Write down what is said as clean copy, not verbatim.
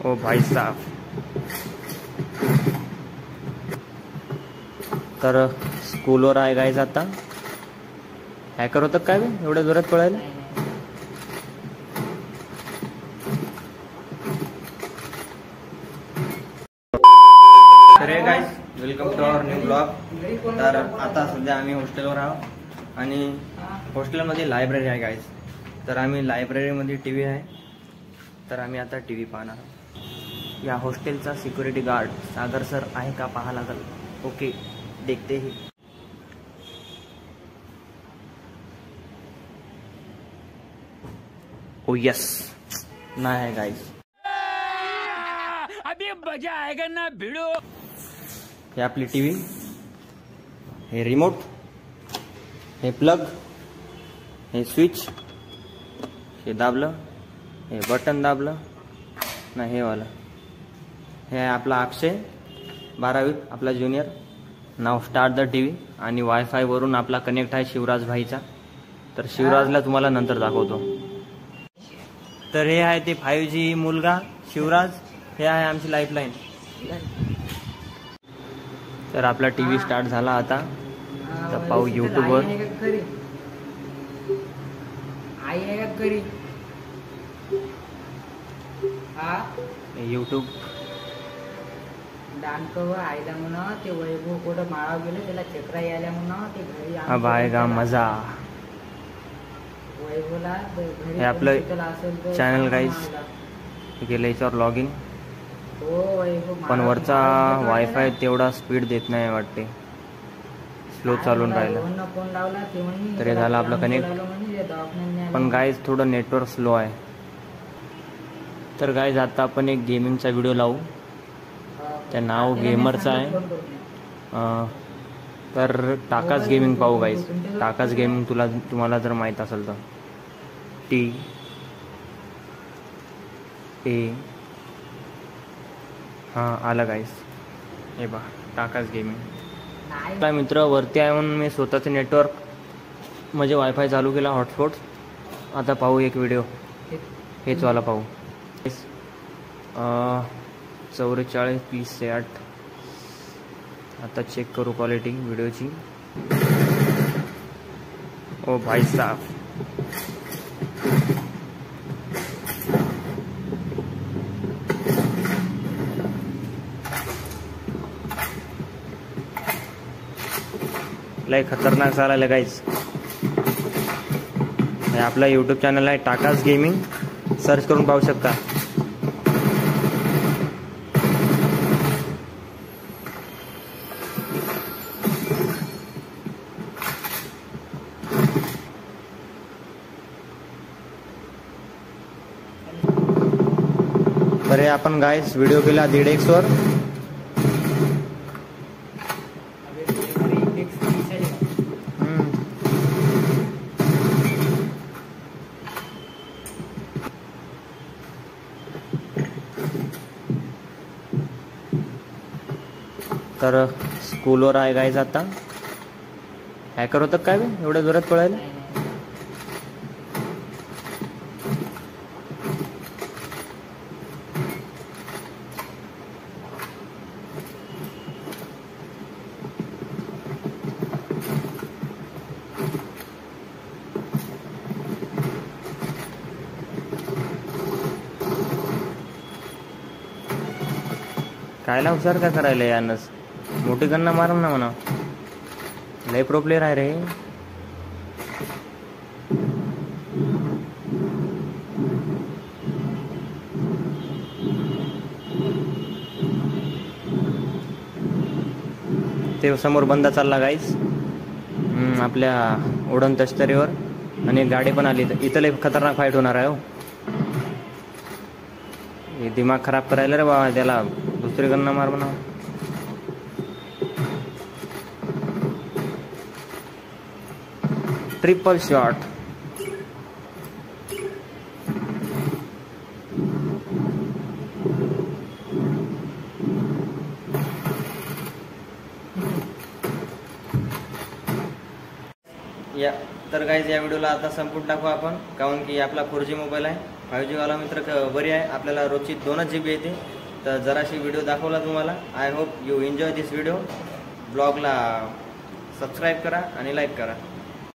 ओ भाई साहब, तर स्कूलवर आहे गाईज. आता हॅकर होतं काय बे एवढ्या जोरात पळायला? तर hey guys, welcome to our new blog. तर आता सध्या आम्ही हॉस्टेलवर आहोत आणि हॉस्टेलमध्ये लायब्ररी आहे गाईज. तर आम्ही लायब्ररीमध्ये टी व्ही आहे, तर आम्ही आता टी व्ही पाहणार आहोत. या हॉस्टेलचा सिक्युरिटी गार्ड सागर सर आहे का पाहा लागल. ओके, देखते ही. ओ यस, नाही आहे गाइस. अभी मजा आएगा ना भिड़ो. हे आपली टीव्ही, हे रिमोट, हे प्लग, हे स्विच, हे दाबलं, हे बटन दाबलं ना, हे वाला हे आहे आपला अक्षय 12वीत, आपला junior. Now start the TV. आणि वायफाय वरून आपला कनेक्ट आहे शिवराज भाईचा. तर शिवराजला तुम्हाला नंतर दाखवतो. तर हे आहे ते 5G मुलगा शिवराज. हे आहे आमची लाईफलाईन. तर आपला टीव्ही स्टार्ट झाला आता. तर पाहू यूट्यूबवर. यूट्यूब डांकवर आयला म्हणा ते वैभव कुठं माळाव गेले, त्याला चक्रा यायला म्हणा ते घरी. अब आएगा मजा. वैभवला हे आपलं चॅनल गाईज गेलं याच्यावर लॉग इन. हो वैभव, पण वरचा वायफाय तेवढा स्पीड देत नाही वाटते, स्लो चालून राहिला. फोन लावला तेव्हा तर हे झालं आपलं कनेक्ट. पण गाईज थोडं नेटवर्क स्लो आहे. तर गाईज आता आपण एक गेमिंगचा व्हिडिओ लावू. त्या नाव गेमरचं आहे. तर टाकाच गेमिंग पाहू गाईज. टाकाच गेमिंग तुम्हाला जर माहीत असेल तर TA. हां आलं गाईज, हे बा टाकाच गेमिंग. काय मित्र वरती आहे म्हणून मी स्वतःचं नेटवर्क म्हणजे वायफाय चालू केला, हॉटस्पॉट. आता पाहू एक व्हिडिओ, हेच वाला पाहू. 44 30 से 8. आता चेक करू क्वालिटी व्हिडिओची. ओ भाई साहब, लय खतरनाक चालायला गाईज. हे आपला यूट्यूब चॅनल आहे टाकाच गेमिंग. सर्च करून पाहू शकता. तर हे आपण गाईज व्हिडिओ केला 1.5x वर. तर स्कूलवर आहे गाईज. आता हॅकर होतं काय बे एवढ्या जोरात पळायला? कायला हुशार का करायला यानच? मोठी गन्ना मारम ना म्हणा. लय प्रो प्लेयर आहे रे. ते समोर बंदा चालला गाईज आपल्या उडण तस्तरीवर. आणि एक गाडी पण आली. इथं लय खतरनाक फाईट होणार आहे. हो, हे दिमाग खराब करायला रे बाबा. त्याला दुसरी गन्ना मार म्हणा. Triple shot. या तर गाईज या व्हिडिओला आता संपून टाकू आपण, कारण की आपला 4G मोबाईल आहे. 5G वाला मित्र बरी आहे, आपल्याला रोजची 2 GB येते. तर जराशी व्हिडिओ दाखवला तुम्हाला. I hope you enjoy this video. ब्लॉगला सबस्क्राईब करा आणि लाईक करा.